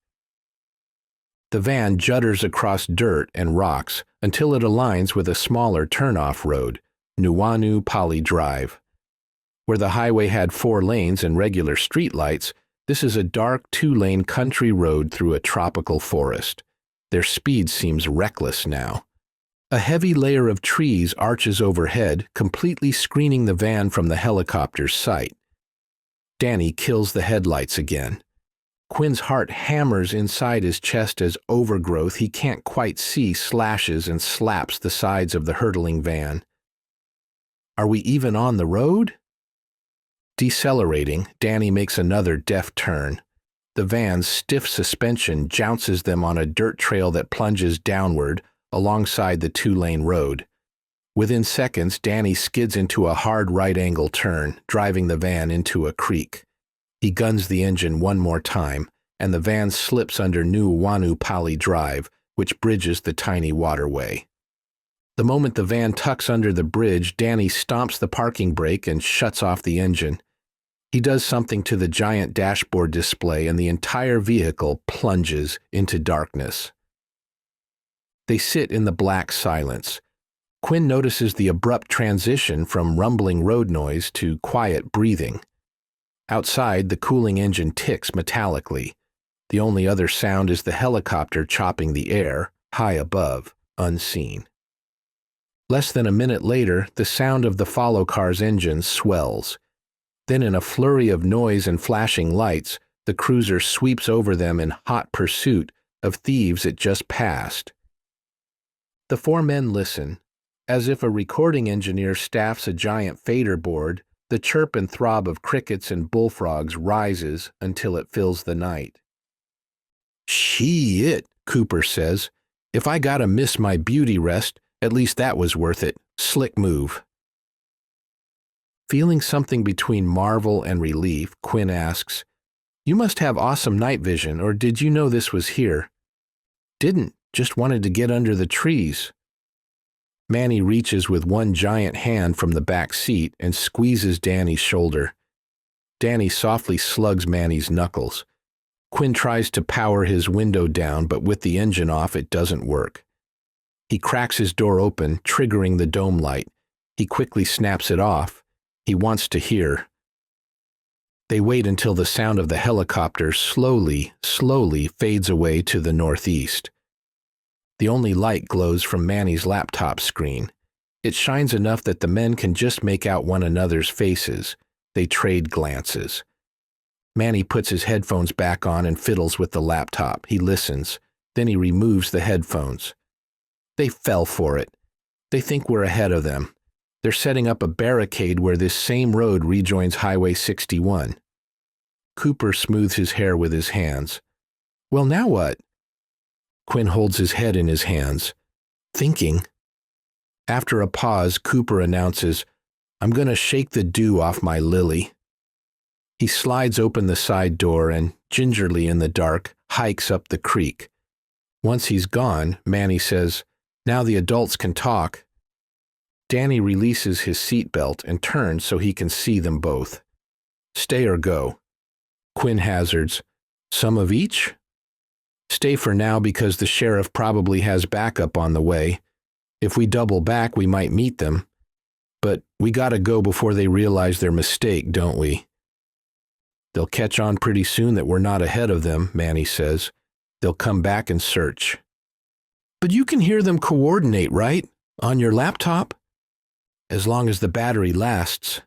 Speaker 2: The van judders across dirt and rocks until it aligns with a smaller turnoff road, Nu'uanu Pali Drive. Where the highway had 4 lanes and regular streetlights, this is a dark 2-lane country road through a tropical forest. Their speed seems reckless now. A heavy layer of trees arches overhead, completely screening the van from the helicopter's sight. Danny kills the headlights again. Quinn's heart hammers inside his chest as overgrowth he can't quite see slashes and slaps the sides of the hurtling van. Are we even on the road? Decelerating, Danny makes another deft turn. The van's stiff suspension jounces them on a dirt trail that plunges downward alongside the 2-lane road. Within seconds, Danny skids into a hard right-angle turn, driving the van into a creek. He guns the engine one more time, and the van slips under Nu'uanu Pali Drive, which bridges the tiny waterway. The moment the van tucks under the bridge, Danny stomps the parking brake and shuts off the engine. He does something to the giant dashboard display, and the entire vehicle plunges into darkness. They sit in the black silence. Quinn notices the abrupt transition from rumbling road noise to quiet breathing. Outside, the cooling engine ticks metallically. The only other sound is the helicopter chopping the air, high above, unseen. Less than a minute later, the sound of the follow car's engine swells. Then, in a flurry of noise and flashing lights, the cruiser sweeps over them in hot pursuit of thieves it just passed. The 4 men listen. As if a recording engineer staffs a giant fader board, the chirp and throb of crickets and bullfrogs rises until it fills the night. "Shit," Cooper says. "If I gotta miss my beauty rest, at least that was worth it. Slick move." Feeling something between marvel and relief, Quinn asks, "You must have awesome night vision, or did you know this was here?" "Didn't. Just wanted to get under the trees." Manny reaches with one giant hand from the back seat and squeezes Danny's shoulder. Danny softly slugs Manny's knuckles. Quinn tries to power his window down, but with the engine off, it doesn't work. He cracks his door open, triggering the dome light. He quickly snaps it off. He wants to hear. They wait until the sound of the helicopter slowly fades away to the northeast. The only light glows from Manny's laptop screen. It shines enough that the men can just make out one another's faces. They trade glances. Manny puts his headphones back on and fiddles with the laptop. He listens. Then he removes the headphones. They fell for it. They think we're ahead of them. They're setting up a barricade where this same road rejoins Highway 61. Cooper smooths his hair with his hands. Well, now what? Quinn holds his head in his hands, thinking. After a pause, Cooper announces, I'm going to shake the dew off my lily. He slides open the side door and, gingerly in the dark, hikes up the creek. Once he's gone, Manny says, Now the adults can talk. Danny releases his seatbelt and turns so he can see them both. Stay or go. Quinn hazards, Some of each? Stay for now because the sheriff probably has backup on the way. If we double back, we might meet them. But we gotta go before they realize their mistake, don't we? They'll catch on pretty soon that we're not ahead of them, Manny says. They'll come back and search. But you can hear them coordinate, right? On your laptop? As long as the battery lasts.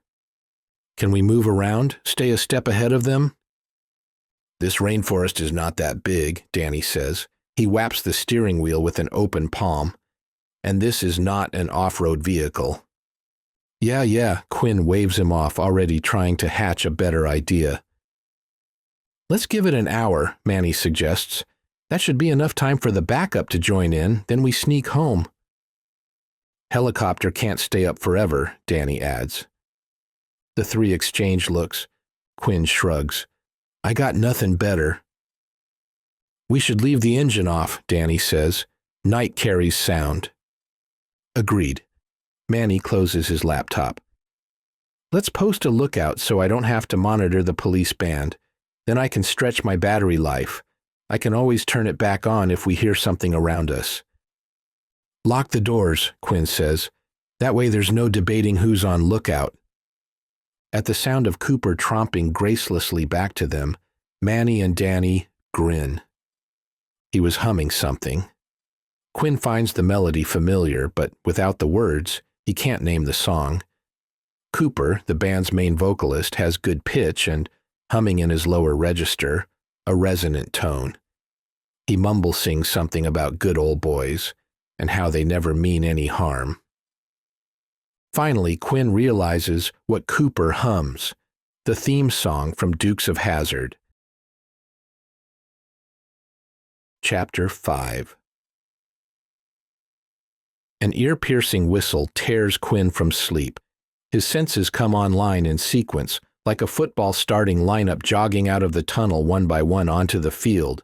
Speaker 2: Can we move around, stay a step ahead of them? This rainforest is not that big, Danny says. He whaps the steering wheel with an open palm. And this is not an off-road vehicle. Yeah, Quinn waves him off, already trying to hatch a better idea. Let's give it an hour, Manny suggests. That should be enough time for the backup to join in, then we sneak home. Helicopter can't stay up forever, Danny adds. The three exchange looks. Quinn shrugs. I got nothing better. We should leave the engine off, Danny says. Night carries sound. Agreed. Manny closes his laptop. Let's post a lookout so I don't have to monitor the police band. Then I can stretch my battery life. I can always turn it back on if we hear something around us. Lock the doors, Quinn says. That way there's no debating who's on lookout. At the sound of Cooper tromping gracelessly back to them, Manny and Danny grin. He was humming something. Quinn finds the melody familiar, but without the words, he can't name the song. Cooper, the band's main vocalist, has good pitch and, humming in his lower register, a resonant tone. He mumble-sings something about good old boys and how they never mean any harm. Finally, Quinn realizes what Cooper hums, the theme song from Dukes of Hazzard. Chapter 5. An ear-piercing whistle tears Quinn from sleep. His senses come online in sequence, like a football starting lineup jogging out of the tunnel one by one onto the field.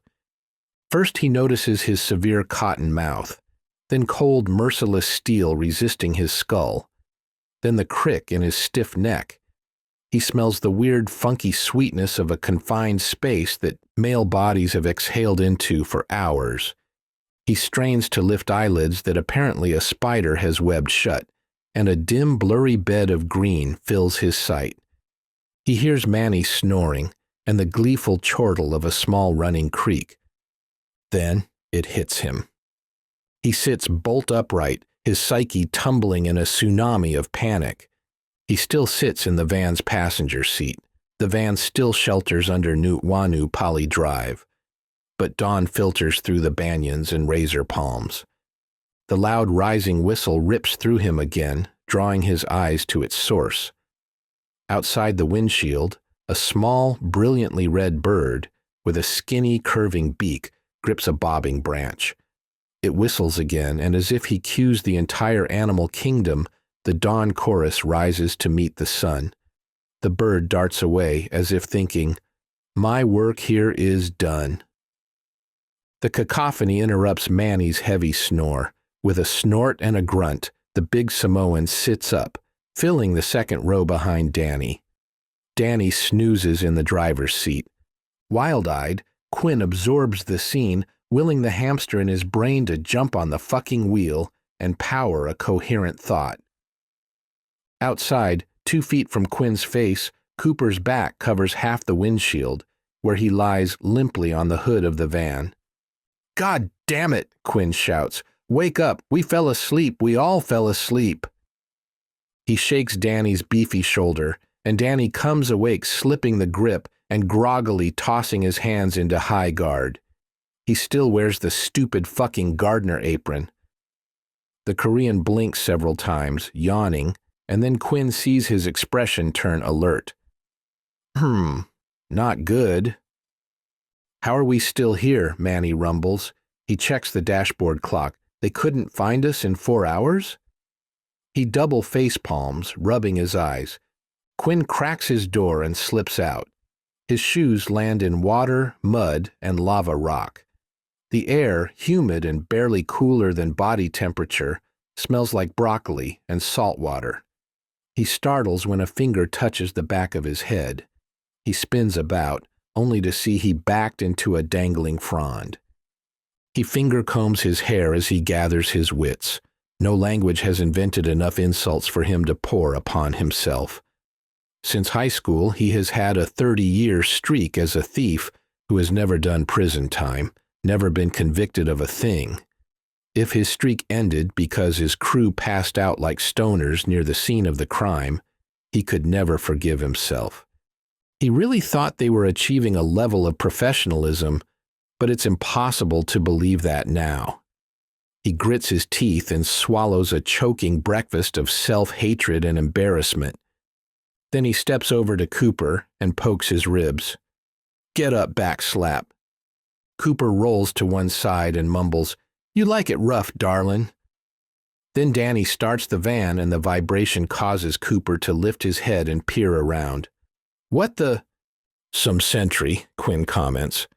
Speaker 2: First he notices his severe cotton mouth, then cold, merciless steel resisting his skull. Then the crick in his stiff neck. He smells the weird, funky sweetness of a confined space that male bodies have exhaled into for hours. He strains to lift eyelids that apparently a spider has webbed shut, and a dim, blurry bed of green fills his sight. He hears Manny snoring and the gleeful chortle of a small running creek. Then it hits him. He sits bolt upright, his psyche tumbling in a tsunami of panic. He still sits in the van's passenger seat. The van still shelters under Nu'uanu Poly Drive, but dawn filters through the banyans and razor palms. The loud rising whistle rips through him again, drawing his eyes to its source. Outside the windshield, a small, brilliantly red bird with a skinny, curving beak grips a bobbing branch. It whistles again, and as if he cues the entire animal kingdom, the dawn chorus rises to meet the sun. The bird darts away as if thinking, "My work here is done." The cacophony interrupts Manny's heavy snore. With a snort and a grunt, The big Samoan sits up, filling the second row behind Danny. Danny snoozes in the driver's seat. Wild-eyed, Quinn absorbs the scene, willing the hamster in his brain to jump on the fucking wheel and power a coherent thought. Outside, 2 feet from Quinn's face, Cooper's back covers half the windshield, where he lies limply on the hood of the van. "God damn it," Quinn shouts. "Wake up! We fell asleep! We all fell asleep!" He shakes Danny's beefy shoulder, and Danny comes awake, slipping the grip and groggily tossing his hands into high guard. He still wears the stupid fucking gardener apron. The Korean blinks several times, yawning, and then Quinn sees his expression turn alert. Not good. "How are we still here?" Manny rumbles. He checks the dashboard clock. "They couldn't find us in 4 hours?" He double face palms, rubbing his eyes. Quinn cracks his door and slips out. His shoes land in water, mud, and lava rock. The air, humid and barely cooler than body temperature, smells like broccoli and salt water. He startles when a finger touches the back of his head. He spins about, only to see he backed into a dangling frond. He finger combs his hair as he gathers his wits. No language has invented enough insults for him to pour upon himself. Since high school, he has had a 30-year streak as a thief who has never done prison time, never been convicted of a thing. If his streak ended because his crew passed out like stoners near the scene of the crime, he could never forgive himself. He really thought they were achieving a level of professionalism, but it's impossible to believe that now. He grits his teeth and swallows a choking breakfast of self-hatred and embarrassment. Then he steps over to Cooper and pokes his ribs. "Get up, backslap." Cooper rolls to one side and mumbles, "You like it rough, darlin'." Then Danny starts the van and the vibration causes Cooper to lift his head and peer around. "What the—" "Some sentry," Quinn comments.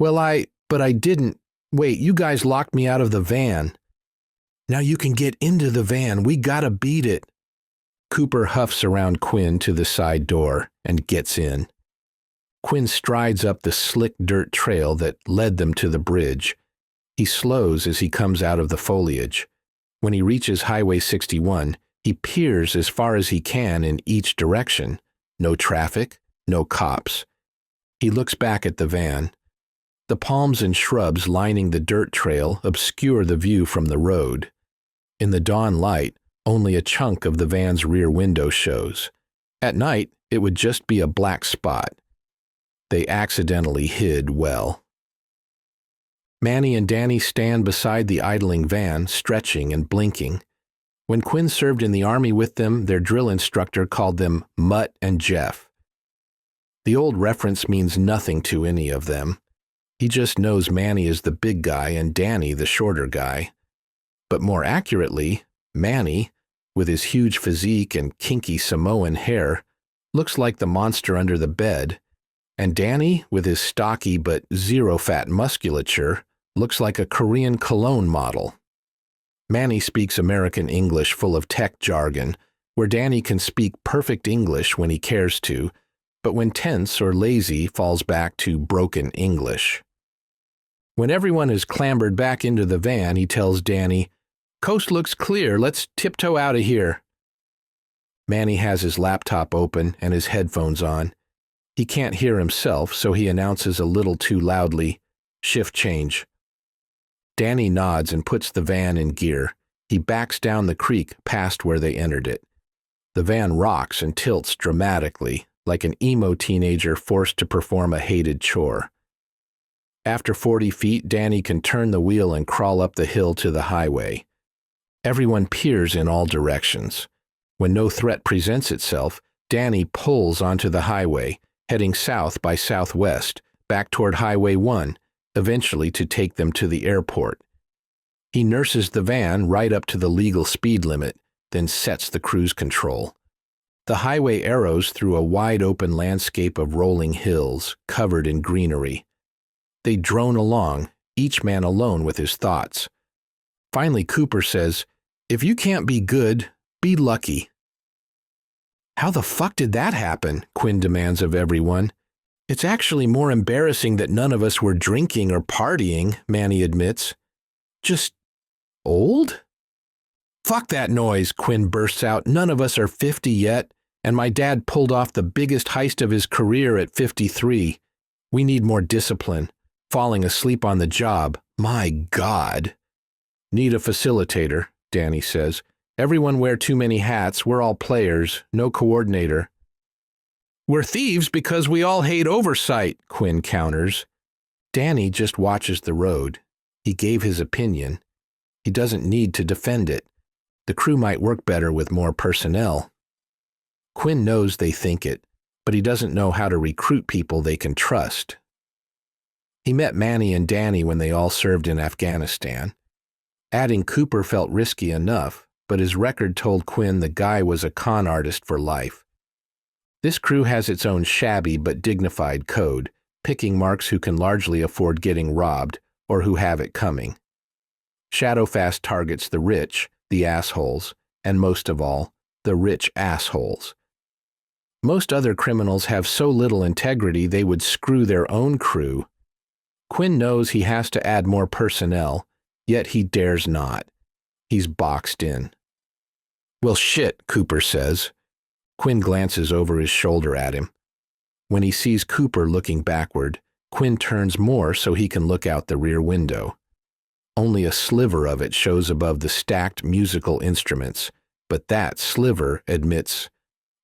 Speaker 2: "Well, but I didn't. Wait, you guys locked me out of the van." "Now you can get into the van. We gotta beat it." Cooper huffs around Quinn to the side door and gets in. Quinn strides up the slick dirt trail that led them to the bridge. He slows as he comes out of the foliage. When he reaches Highway 61, he peers as far as he can in each direction. No traffic, no cops. He looks back at the van. The palms and shrubs lining the dirt trail obscure the view from the road. In the dawn light, only a chunk of the van's rear window shows. At night, it would just be a black spot. They accidentally hid well. Manny and Danny stand beside the idling van, stretching and blinking. When Quinn served in the Army with them, their drill instructor called them Mutt and Jeff. The old reference means nothing to any of them. He just knows Manny is the big guy and Danny the shorter guy. But more accurately, Manny, with his huge physique and kinky Samoan hair, looks like the monster under the bed, and Danny, with his stocky but zero-fat musculature, looks like a Korean cologne model. Manny speaks American English full of tech jargon, where Danny can speak perfect English when he cares to, but when tense or lazy falls back to broken English. When everyone has clambered back into the van, he tells Danny, "Coast looks clear, let's tiptoe out of here." Manny has his laptop open and his headphones on. He can't hear himself, so he announces a little too loudly, "Shift change." Danny nods and puts the van in gear. He backs down the creek past where they entered it. The van rocks and tilts dramatically, like an emo teenager forced to perform a hated chore. After 40 feet, Danny can turn the wheel and crawl up the hill to the highway. Everyone peers in all directions. When no threat presents itself, Danny pulls onto the highway, heading south by southwest, back toward Highway 1, eventually to take them to the airport. He nurses the van right up to the legal speed limit, then sets the cruise control. The highway arrows through a wide-open landscape of rolling hills, covered in greenery. They drone along, each man alone with his thoughts. Finally, Cooper says, If you can't be good, be lucky. How the fuck did that happen? Quinn demands of everyone. It's actually more embarrassing that none of us were drinking or partying, Manny admits. Just old? Fuck that noise, Quinn bursts out. None of us are 50 yet, and my dad pulled off the biggest heist of his career at 53. We need more discipline. Falling asleep on the job. My God. Need a facilitator, Danny says. Everyone wear too many hats. We're all players. No coordinator. We're thieves because we all hate oversight, Quinn counters. Danny just watches the road. He gave his opinion. He doesn't need to defend it. The crew might work better with more personnel. Quinn knows they think it, but he doesn't know how to recruit people they can trust. He met Manny and Danny when they all served in Afghanistan. Adding Cooper felt risky enough, but his record told Quinn the guy was a con artist for life. This crew has its own shabby but dignified code, picking marks who can largely afford getting robbed or who have it coming. Shadowfast targets the rich, the assholes, and most of all, the rich assholes. Most other criminals have so little integrity they would screw their own crew. Quinn knows he has to add more personnel, yet he dares not. He's boxed in. Well, shit, Cooper says. Quinn glances over his shoulder at him. When he sees Cooper looking backward, Quinn turns more so he can look out the rear window. Only a sliver of it shows above the stacked musical instruments, but that sliver admits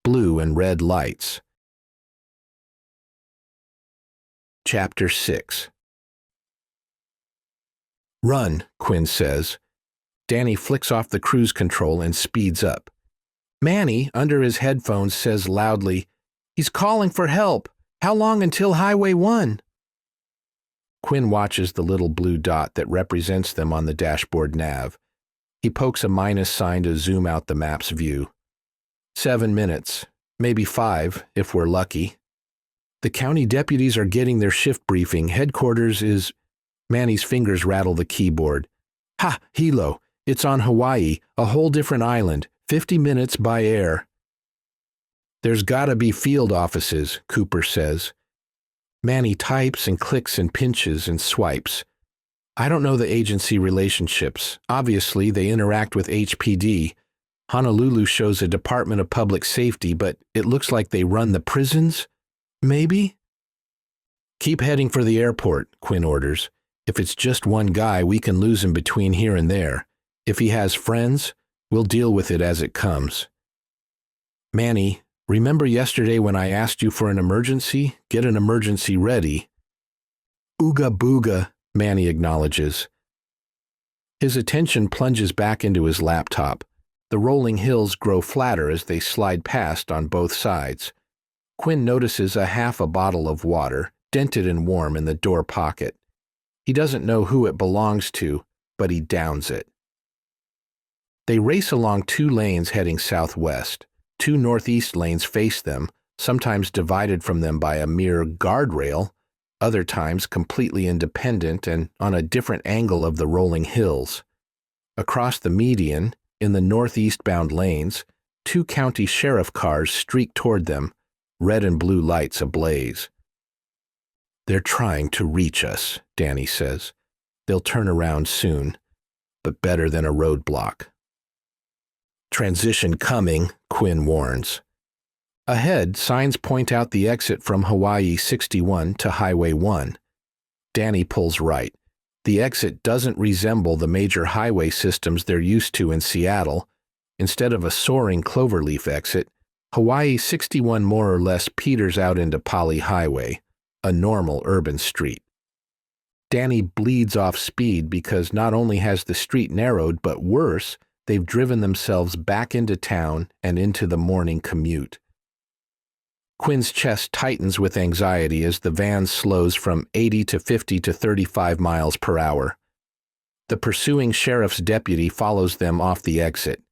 Speaker 2: blue and red lights. Chapter 6. Run, Quinn says. Danny flicks off the cruise control and speeds up. Manny, under his headphones, says loudly, "He's calling for help. How long until Highway 1? Quinn watches the little blue dot that represents them on the dashboard nav. He pokes a minus sign to zoom out the map's view. 7 minutes, maybe 5, if we're lucky. The county deputies are getting their shift briefing. Headquarters is... Manny's fingers rattle the keyboard. Ha, Hilo. It's on Hawaii, a whole different island. 50 minutes by air. There's gotta be field offices, Cooper says. Manny types and clicks and pinches and swipes. I don't know the agency relationships. Obviously, they interact with HPD. Honolulu shows a Department of Public Safety, but it looks like they run the prisons? Maybe? Keep heading for the airport, Quinn orders. If it's just one guy, we can lose him between here and there. If he has friends, we'll deal with it as it comes. Manny, remember yesterday when I asked you for an emergency? Get an emergency ready. Ooga booga, Manny acknowledges. His attention plunges back into his laptop. The rolling hills grow flatter as they slide past on both sides. Quinn notices half a bottle of water, dented and warm, in the door pocket. He doesn't know who it belongs to, but he downs it. They race along 2 lanes heading southwest. 2 northeast lanes face them, sometimes divided from them by a mere guardrail, other times completely independent and on a different angle of the rolling hills. Across the median, in the northeast-bound lanes, 2 county sheriff cars streak toward them, red and blue lights ablaze. They're trying to reach us, Danny says. They'll turn around soon, but better than a roadblock. Transition coming, Quinn warns. Ahead, signs point out the exit from Hawaii 61 to Highway 1. Danny pulls right. The exit doesn't resemble the major highway systems they're used to in Seattle. Instead of a soaring cloverleaf exit, Hawaii 61 more or less peters out into Pali Highway, a normal urban street. Danny bleeds off speed because not only has the street narrowed, but worse, they've driven themselves back into town and into the morning commute. Quinn's chest tightens with anxiety as the van slows from 80 to 50 to 35 miles per hour. The pursuing sheriff's deputy follows them off the exit.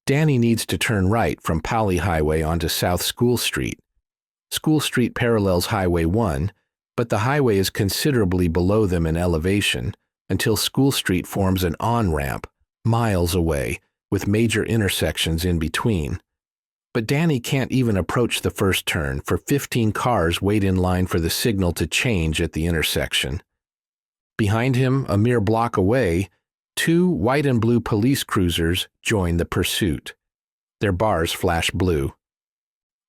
Speaker 2: Danny needs to turn right from Pali Highway onto South School Street. School Street parallels Highway 1, but the highway is considerably below them in elevation until School Street forms an on-ramp, miles away, with major intersections in between. But Danny can't even approach the first turn, for 15 cars wait in line for the signal to change at the intersection. Behind him, a mere block away, 2 white and blue police cruisers join the pursuit. Their bars flash blue.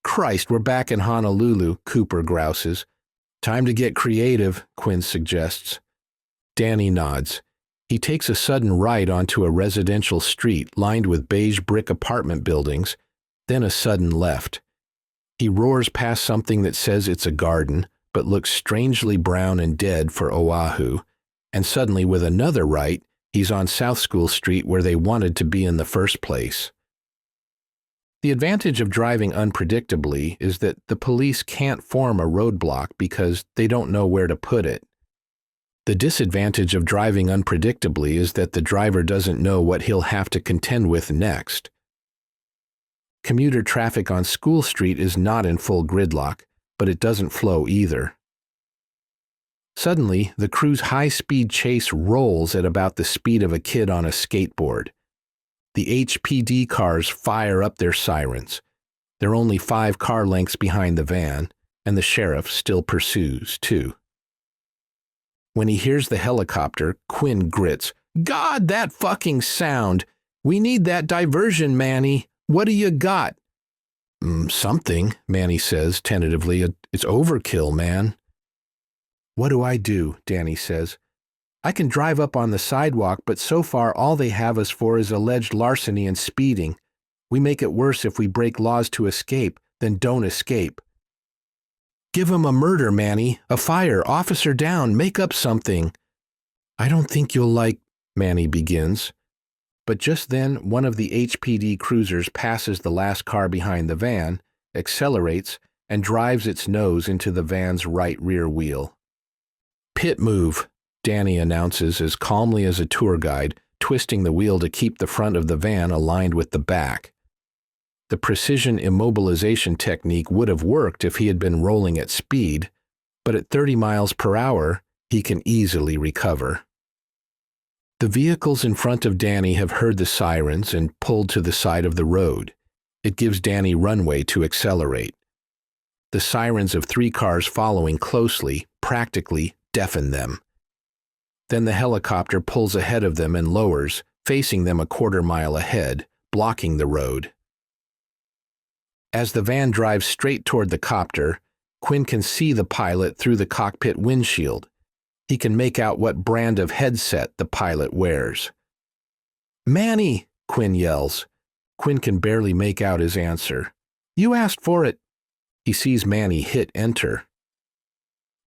Speaker 2: "Christ, we're back in Honolulu," Cooper grouses. "Time to get creative," Quinn suggests. Danny nods. He takes a sudden right onto a residential street lined with beige brick apartment buildings, then a sudden left. He roars past something that says it's a garden, but looks strangely brown and dead for Oahu, and suddenly with another right, he's on South School Street where they wanted to be in the first place. The advantage of driving unpredictably is that the police can't form a roadblock because they don't know where to put it. The disadvantage of driving unpredictably is that the driver doesn't know what he'll have to contend with next. Commuter traffic on School Street is not in full gridlock, but it doesn't flow either. Suddenly, the crew's high-speed chase rolls at about the speed of a kid on a skateboard. The HPD cars fire up their sirens. They're only 5 car lengths behind the van, and the sheriff still pursues, too. When he hears the helicopter, Quinn grits, "God, that fucking sound! We need that diversion, Manny. What do you got?" Something," Manny says tentatively. "It's overkill, man." "What do I do?" Danny says. "I can drive up on the sidewalk, but so far all they have us for is alleged larceny and speeding. We make it worse if we break laws to escape, then don't escape." "Give him a murder, Manny. A fire, officer down, make up something." "I don't think you'll like," Manny begins. But just then, one of the HPD cruisers passes the last car behind the van, accelerates, and drives its nose into the van's right rear wheel. "Pit move," Danny announces as calmly as a tour guide, twisting the wheel to keep the front of the van aligned with the back. The precision immobilization technique would have worked if he had been rolling at speed, but at 30 miles per hour, he can easily recover. The vehicles in front of Danny have heard the sirens and pulled to the side of the road. It gives Danny runway to accelerate. The sirens of 3 cars following closely practically deafen them. Then the helicopter pulls ahead of them and lowers, facing them a quarter-mile ahead, blocking the road. As the van drives straight toward the copter, Quinn can see the pilot through the cockpit windshield. He can make out what brand of headset the pilot wears. "Manny!" Quinn yells. Quinn can barely make out his answer. "You asked for it." He sees Manny hit enter.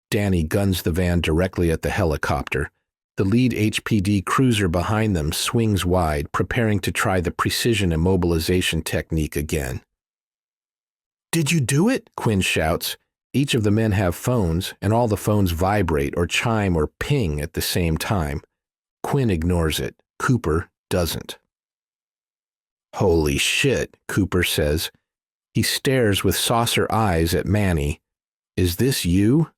Speaker 2: Danny guns the van directly at the helicopter. The lead HPD cruiser behind them swings wide, preparing to try the precision immobilization technique again. "Did you do it?" Quinn shouts. Each of the men have phones, and all the phones vibrate or chime or ping at the same time. Quinn ignores it. Cooper doesn't. "Holy shit," Cooper says. He stares with saucer eyes at Manny. "Is this you?"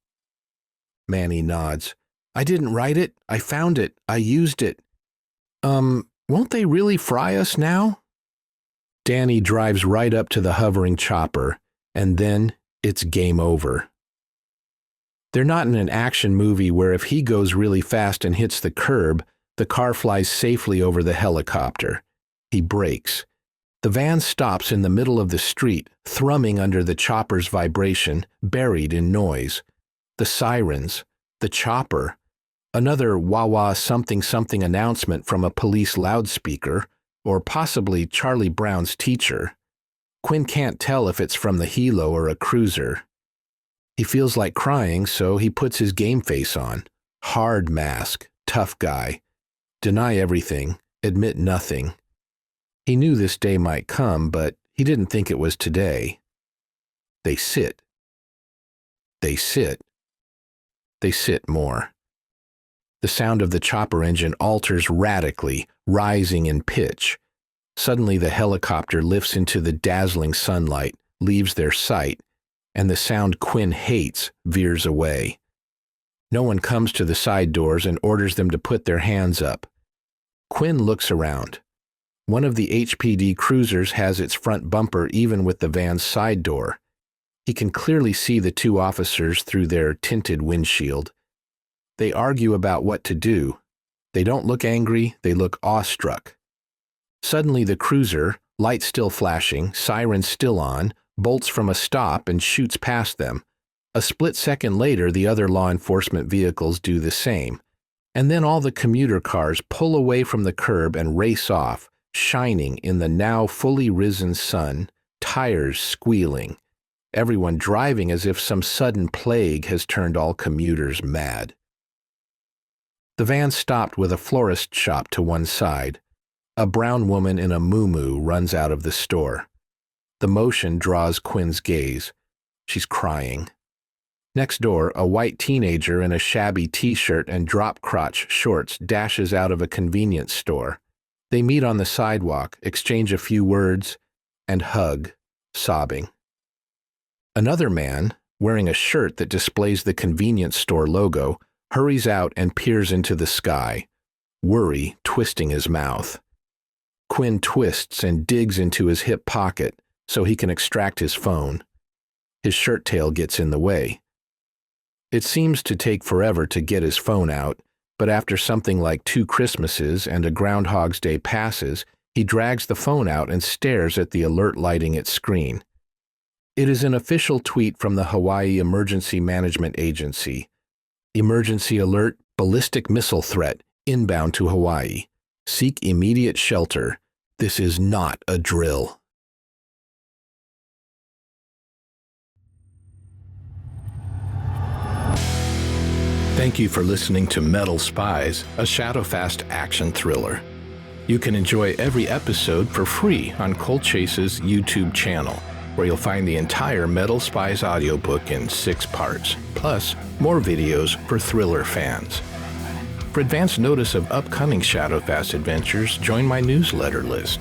Speaker 2: Manny nods. "I didn't write it. I found it. I used it." Won't they really fry us now?" Danny drives right up to the hovering chopper, and then it's game over. They're not in an action movie where if he goes really fast and hits the curb, the car flies safely over the helicopter. He brakes. The van stops in the middle of the street, thrumming under the chopper's vibration, buried in noise. The sirens, the chopper, another wah-wah something-something announcement from a police loudspeaker, or possibly Charlie Brown's teacher. Quinn can't tell if it's from the helo or a cruiser. He feels like crying, so he puts his game face on. Hard mask, tough guy. Deny everything, admit nothing. He knew this day might come, but he didn't think it was today. They sit. They sit. They sit more. The sound of the chopper engine alters radically, rising in pitch. Suddenly the helicopter lifts into the dazzling sunlight, leaves their sight, and the sound Quinn hates veers away. No one comes to the side doors and orders them to put their hands up. Quinn looks around. One of the HPD cruisers has its front bumper even with the van's side door. He can clearly see the two officers through their tinted windshield. They argue about what to do. They don't look angry, they look awestruck. Suddenly the cruiser, lights still flashing, sirens still on, bolts from a stop and shoots past them. A split second later, the other law enforcement vehicles do the same. And then all the commuter cars pull away from the curb and race off, shining in the now fully risen sun, tires squealing. Everyone driving as if some sudden plague has turned all commuters mad. The van stopped with a florist shop to one side. A brown woman in a muumuu runs out of the store. The motion draws Quinn's gaze. She's crying. Next door, a white teenager in a shabby t-shirt and drop-crotch shorts dashes out of a convenience store. They meet on the sidewalk, exchange a few words, and hug, sobbing. Another man, wearing a shirt that displays the convenience store logo, hurries out and peers into the sky, worry twisting his mouth. Quinn twists and digs into his hip pocket so he can extract his phone. His shirt tail gets in the way. It seems to take forever to get his phone out, but after something like 2 Christmases and a Groundhog's Day passes, he drags the phone out and stares at the alert lighting its screen. It is an official tweet from the Hawaii Emergency Management Agency. Emergency alert, ballistic missile threat, inbound to Hawaii. Seek immediate shelter. This is not a drill. Thank you for listening to Metal Spies, a Shadowfast action thriller. You can enjoy every episode for free on Cold Chase's YouTube channel, where you'll find the entire Metal Spies audiobook in 6 parts, plus more videos for thriller fans. For advance notice of upcoming Shadowfast adventures, join my newsletter list.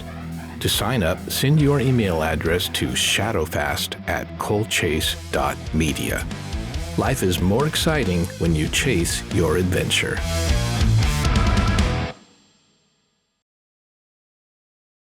Speaker 2: To sign up, send your email address to shadowfast@coldchase.media. Life is more exciting when you chase your adventure.